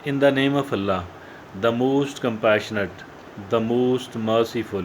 In the name of Allah, the most compassionate, the most merciful.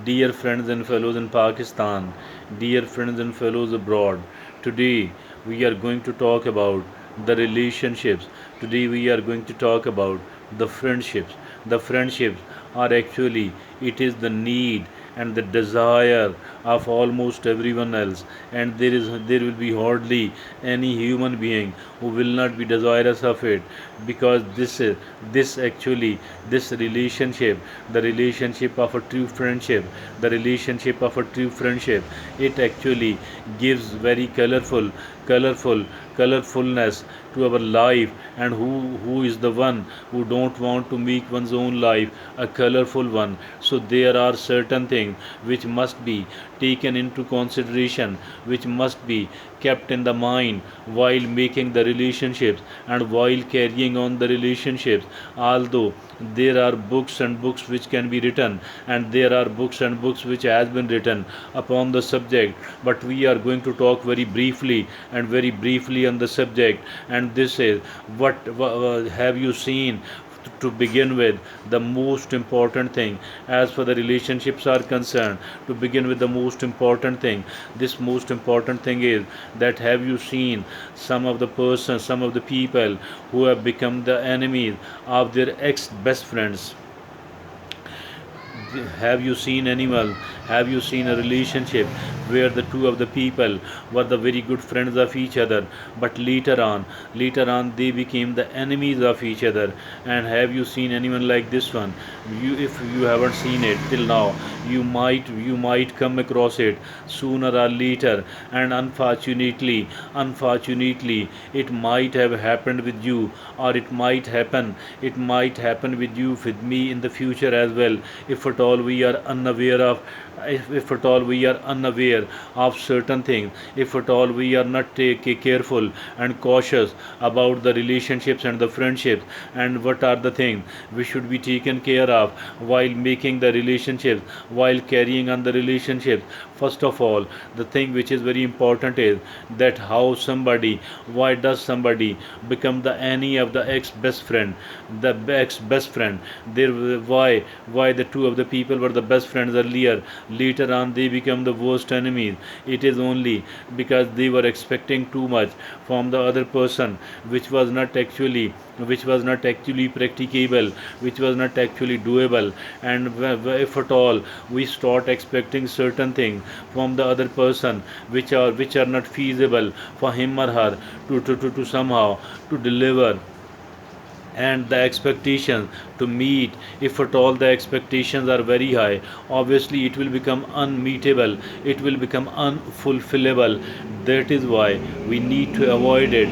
Dear friends and fellows in Pakistan, dear friends and fellows abroad, today we are going to talk about the relationships. Today we are going to talk about the friendships. The friendships are actually, it is the need and the desire of almost everyone else, and there will be hardly any human being who will not be desirous of it, because this actually, this relationship, the relationship of a true friendship, the relationship of a true friendship, it actually gives very colorful colorfulness to our life. And who is the one who don't want to make one's own life a colorful one? So there are certain things which must be taken into consideration, which must be kept in the mind while making the relationships and while carrying on the relationships. Although there are books and books which can be written, and there are books and books which has been written upon the subject, but we are going to talk very briefly on the subject. And this is what have you seen? To begin with, the most important thing as for the relationships are concerned, to begin with, the most important thing, this most important thing is that, have you seen some of the persons, some of the people who have become the enemies of their ex best friends? Have you seen animal? Have you seen a relationship where the two of the people were the very good friends of each other, but later on they became the enemies of each other? And have you seen anyone like this one? You, if you haven't seen it till now, you might come across it sooner or later, and unfortunately, it might have happened with you, or it might happen with you, with me in the future as well, if at all we are unaware of, if at all we are unaware of certain things, if at all we are not careful and cautious about the relationships and the friendships, and what are the things we should be taken care of while making the relationships, while carrying on the relationships. First of all, the thing which is very important is that how somebody, why does somebody become the enemy of the ex best friend, the ex best friend? There, why the two of the people were the best friends earlier, later on they become the worst enemies? It is only because they were expecting too much from the other person, which was not actually, which was not actually practicable, which was not actually doable. And if at all we start expecting certain things from the other person, which are not feasible for him or her to somehow to deliver, and the expectations to meet, if at all the expectations are very high, obviously it will become unmeetable, it will become unfulfillable. That is why we need to avoid it,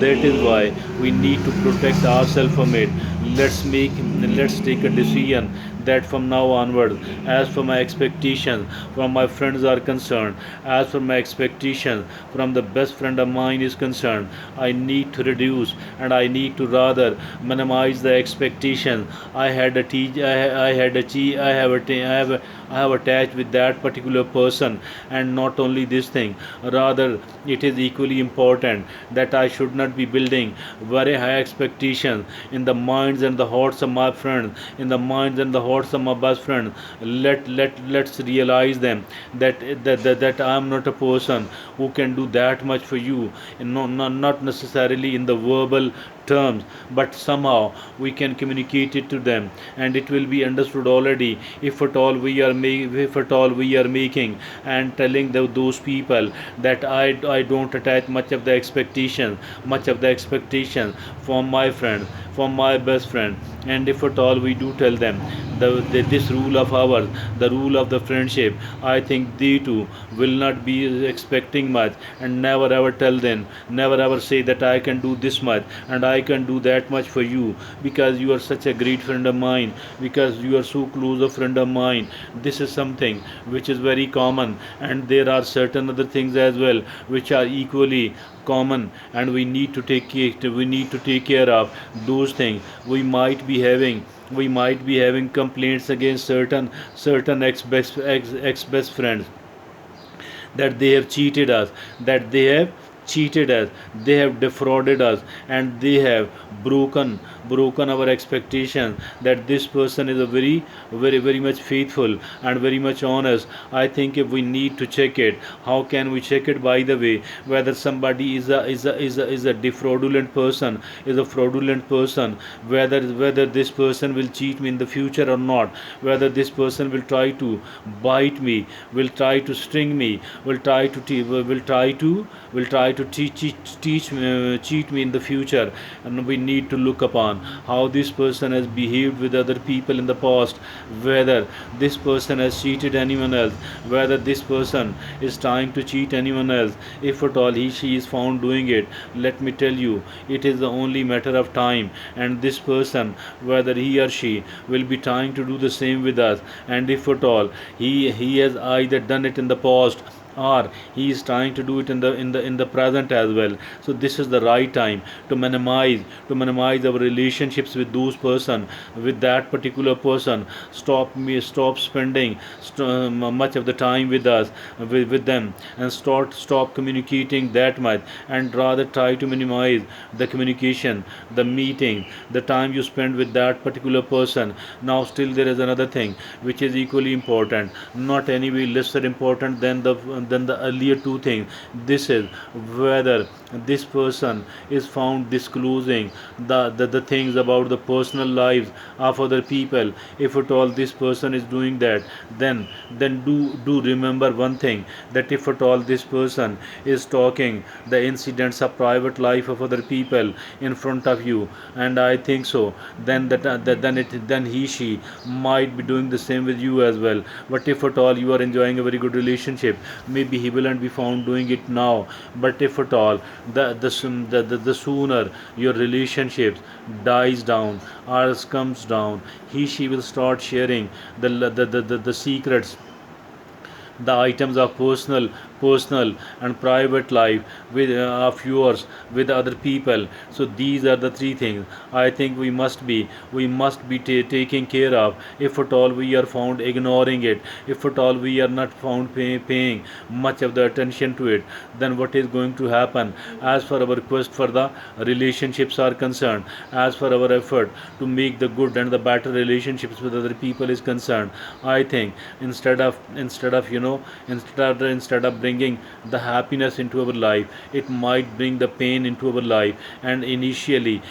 that is why we need to protect ourselves from it. Let's take a decision that from now onward, as for my expectations from my friends are concerned, as for my expectations from the best friend of mine is concerned, I need to reduce, and I need to rather minimize the expectation I had I had achieved, I have attached with that particular person. And not only this thing, rather it is equally important that I should not be building very high expectations in the minds and the hearts of my friends, in the minds and the hearts of my best friend. Let's realize them that I am not a person who can do that much for you, and not necessarily in the verbal terms, but somehow we can communicate it to them, and it will be understood already, if at all we are if at all we are making and telling those people that I don't attach much of the expectation from my friend, from my best friend. And if at all we do tell them this rule of ours, the rule of the friendship, I think they too will not be expecting much, and never ever tell them, never ever say that I can do this much and I can do that much for you, because you are such a great friend of mine, because you are so close a friend of mine. This is something which is very common, and there are certain other things as well which are equally common, and we need to take care of those things. We might be having complaints against certain ex best friends, that they have cheated us, that they have cheated us, they have defrauded us, and they have broken our expectations that this person is a very much faithful and very much honest. I think if we need to check it, how can we check it? By the way, whether somebody is a defraudulent person, is a fraudulent person, whether this person will cheat me in the future or not, whether this person will try to bite me, will try to sting me, will try to cheat me in the future. And we need to look upon how this person has behaved with other people in the past, whether this person has cheated anyone else, whether this person is trying to cheat anyone else. If at all he she is found doing it, let me tell you, it is the only matter of time, and this person, whether he or she, will be trying to do the same with us. And if at all he has either done it in the past, or he is trying to do it in the present as well. So this is the right time to minimize our relationships with those person, with that particular person. Stop spending much of the time with us, with them, and stop communicating that much, and rather try to minimize the communication, the meeting, the time you spend with that particular person. Now still there is another thing which is equally important, not any way lesser important than the earlier two things. This is whether this person is found disclosing the things about the personal lives of other people. If at all this person is doing that, then do remember one thing, that if at all this person is talking the incidents of private life of other people in front of you, and I think so, then he she might be doing the same with you as well. But if at all you are enjoying a very good relationship, maybe he will not be found doing it now. But if at all the sooner your relationships dies down or comes down, he she will start sharing the secrets, the items of personal and private life with of yours with other people. So these are the three things I think we must be taking care of. If at all we are found ignoring it, if at all we are not found paying much of the attention to it, then what is going to happen? As for our quest for the relationships are concerned, as for our effort to make the good and the better relationships with other people is concerned, I think instead of bringing the happiness into our life, it might bring the pain into our life. And initially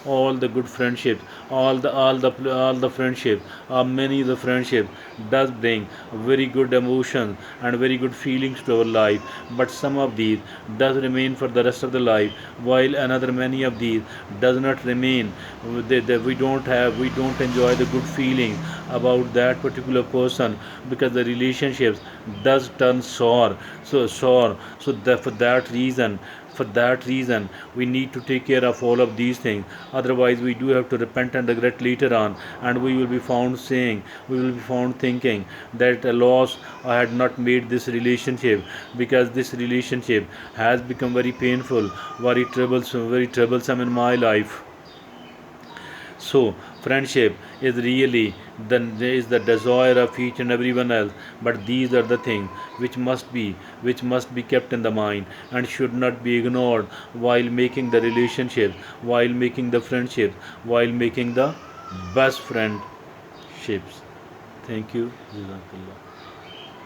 all the good friendships, all the friendship, many of the friendship does bring very good emotions and very good feelings to our life. But some of these does remain for the rest of the life, while another many of these does not remain. We don't enjoy the good feeling about that particular person, because the relationships does turn sour. So for that reason we need to take care of all of these things. Otherwise we do have to repent and regret later on, and we will be found thinking that a loss, I had not made this relationship, because this relationship has become very painful, very troublesome in my life. So friendship is the desire of each and everyone else. But these are the things which must be kept in the mind and should not be ignored while making the relationships, while making the friendships, while making the best friendships. Thank you. Jazakallah.